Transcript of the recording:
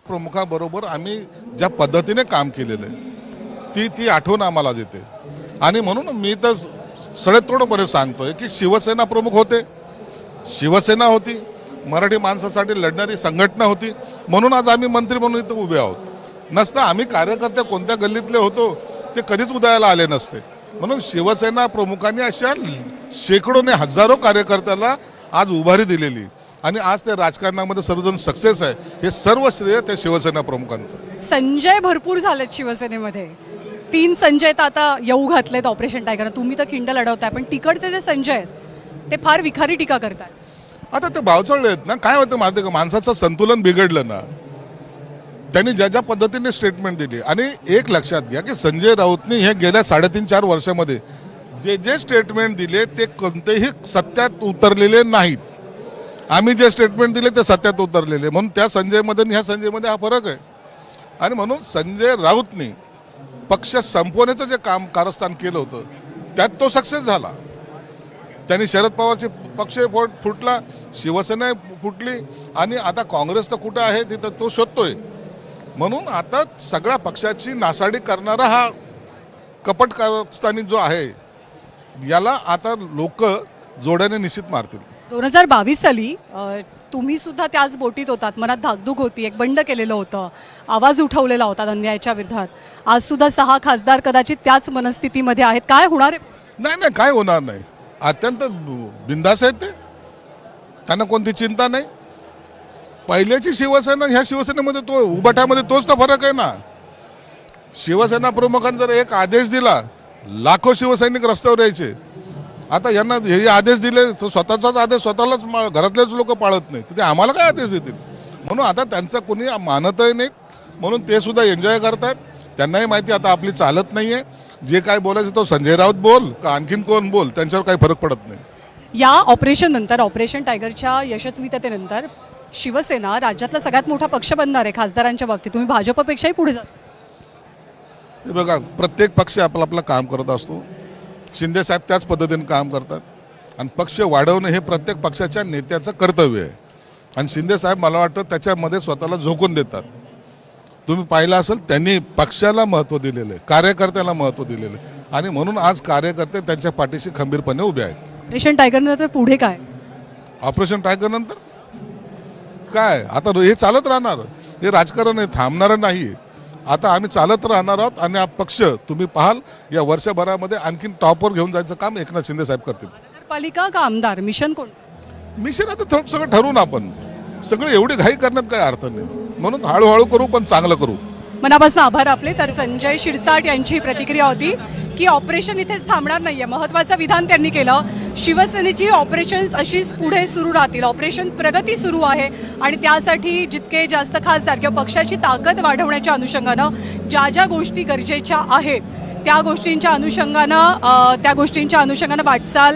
प्रमुखाबरोबर आम्ही ज्या पद्धतीने काम केलेलं आहे ती आठवण आम्हाला देते आणि म्हणून मी तर सडेतोडपणे सांगतोय की शिवसेना प्रमुख होते, शिवसेना होती, मराठी माणसासाठी लढणारी संघटना होती, म्हणून आज आम्ही मंत्री म्हणून इथं उभे आहोत. नसता आम्ही कार्यकर्ते कोणत्या गल्लीतले होतो ते कधीच उदयाला आले नसते. म्हणून शिवसेना प्रमुखांनी अशा शेकडोने हजारो कार्यकर्त्याला आज उभारी दिलेली आणि आज ते राजकारणामध्ये सर्वजण सक्सेस आहे, हे सर्व श्रेय त्या शिवसेना प्रमुखांचं. संजय भरपूर झालेत शिवसेनेमध्ये, 3 संजय तर आता येऊ घातलेत ऑपरेशन टायगर. तुम्ही तर खिंड लढवताय, पण तिकडचे जे संजय आहेत ते फार विखारी टीका करतात. आता ते भावचळले आहेत ना. काय होतं माहिती का, माणसाचं संतुलन बिघडलं ना. त्यांनी ज्या पद्धतीने स्टेटमेंट दिली आणि एक लक्षात घ्या की संजय राऊतनी हे गेल्या 3.5-4 वर्षामध्ये जे स्टेटमेंट दिले ते कोणतेही सत्यात उतरलेले नाहीत. आम्ही जे स्टेटमेंट दिले ते सत्यात उतरलेले, म्हणून त्या संजयमध्ये आणि ह्या संजयमध्ये हा फरक आहे. आणि म्हणून संजय राऊतनी पक्ष संपवण्याचं जे कारस्थान केलं होतं त्यात तो सक्सेस झाला. त्यांनी शरद पवारचे पक्ष फुटला, शिवसेना फुटली आणि आता काँग्रेस तर कुठे आहे तिथं तो शोधतोय. म्हणून आता सगळ्या पक्षाची नासाडी करणारा हा कपट कारस्थानी जो आहे याला आता लोक जोड्याने निश्चित मारतील. 2022 साली तुम्ही सुद्धा त्याच बोटीत होतात, मनात धाकधूक होती, एक बंड केलेलं होतं, आवाज उठवलेला होता अन्यायाच्या विरोधात. आज सुद्धा 6 खासदार कदाचित त्याच मनस्थितीमध्ये आहेत. काय होणार आहे? नाही, काय होणार नाही. अत्यंत बिंदास आहेत ते, त्यांना कोणती चिंता नाही. पहिल्याची शिवसेना ह्या शिवसेनेमध्ये तो उबाठ्यामध्ये तोच तर फरक आहे ना. शिवसेना प्रमुखांनी जर एक आदेश दिला, लाखो शिवसैनिक रस्त्यावर यायचे. आता यांना हे आदेश दिले तो स्वतःचाच आदेश स्वतःलाच घरातलेच लोक पाळत नाहीत, ते आम्हाला काय आदेश देतील. म्हणून आता त्यांचं कोणी मानतही नाहीत, म्हणून ते सुद्धा एन्जॉय करतात. त्यांनाही माहिती आता आपली चालत नाहीये. जे काय बोलायचं तो संजय राऊत बोल का आणखीन कोण बोल, त्यांच्यावर काही फरक पडत नाही. या ऑपरेशन नंतर, ऑपरेशन टायगरच्या यशस्वीततेनंतर शिवसेना राज्यातला सगळ्यात मोठा पक्ष बनणार आहे खासदारांच्या बाबतीत. तुम्ही भाजपपेक्षाही पुढे जा. हे बघा, प्रत्येक पक्ष आपलं आपलं काम करत असतो. शिंदे साहेब त्याच पद्धतीने काम करतात आणि पक्ष वाढवणं हे प्रत्येक पक्षाच्या नेत्याचं कर्तव्य आहे. आणि शिंदे साहेब मला वाटतं त्याच्यामध्ये स्वतःला झोकून देतात. तुम्ही पाहिलं असेल, त्यांनी पक्षाला महत्त्व दिलेलं आहे, कार्यकर्त्याला महत्त्व दिलेलं आहे आणि म्हणून आज कार्यकर्ते त्यांच्या पाठीशी खंबीरपणे उभे आहेत. ऑपरेशन टायगर नंतर पुढे काय? ऑपरेशन टायगर नंतर काय, आता हे चालत राहणार. हे राजकारण हे थांबणार नाही. आता आम्ही चालत राहणार आहोत आणि हा पक्ष तुम्ही पाहाल या वर्षभरामध्ये आणखीन टॉपवर घेऊन जायचं काम एकनाथ शिंदे साहेब करतील. नगरपालिका का आमदार, मिशन कोण? मिशन आता सगळं ठरवून आपण सगळं, एवढी घाई करण्यात काही अर्थ नाही. म्हणून हळूहळू करू, पण चांगलं करू. मनापासून आभार आपले. तर संजय शिरसाट यांची प्रतिक्रिया होती की ऑपरेशन इथेच थांबणार नाहीये. महत्त्वाचं विधान त्यांनी केलं. शिवसेनेची ऑपरेशन्स अशीच पुढे सुरू राहतील. ऑपरेशन प्रगती सुरू आहे आणि त्यासाठी जितके जास्त खासदार किंवा पक्षाची ताकद वाढवण्याच्या अनुषंगानं ज्या गोष्टी गरजेच्या आहेत त्या गोष्टींच्या अनुषंगानं वाटचाल